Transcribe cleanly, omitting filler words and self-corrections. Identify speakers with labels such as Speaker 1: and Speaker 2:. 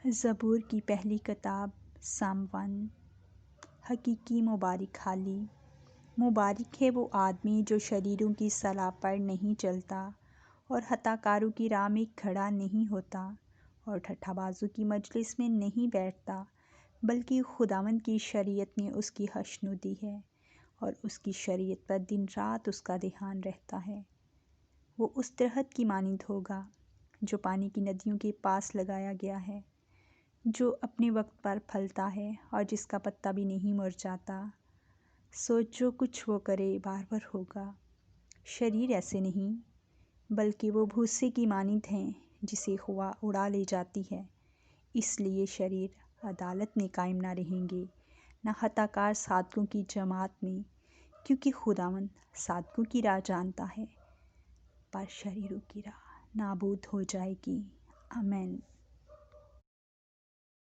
Speaker 1: زبور کی پہلی کتاب سام 1۔ حقیقی مبارک حالی۔ مبارک ہے وہ آدمی جو شریروں کی صلاح پر نہیں چلتا اور خطا کاروں کی راہ میں کھڑا نہیں ہوتا اور ٹھٹھا بازوں کی مجلس میں نہیں بیٹھتا، بلکہ خداوند کی شریعت میں اس کی خوشنودی ہے اور اس کی شریعت پر دن رات اس کا دھیان رہتا ہے۔ وہ اس درخت کی مانند ہوگا جو پانی کی ندیوں کے پاس لگایا گیا ہے، جو اپنے وقت پر پھلتا ہے اور جس کا پتا بھی نہیں مرجھاتا۔ سو جو کچھ وہ کرے برابر ہوگا۔ شریر ایسے نہیں، بلکہ وہ بھوسے کی مانند ہیں جسے ہوا اڑا لے جاتی ہے۔ اس لیے شریر عدالت میں قائم نہ رہیں گے، نہ خطا کار صادقوں کی جماعت میں، کیونکہ خداوند صادقوں کی راہ جانتا ہے، پر شریروں کی راہ نابود ہو جائے گی۔ آمین۔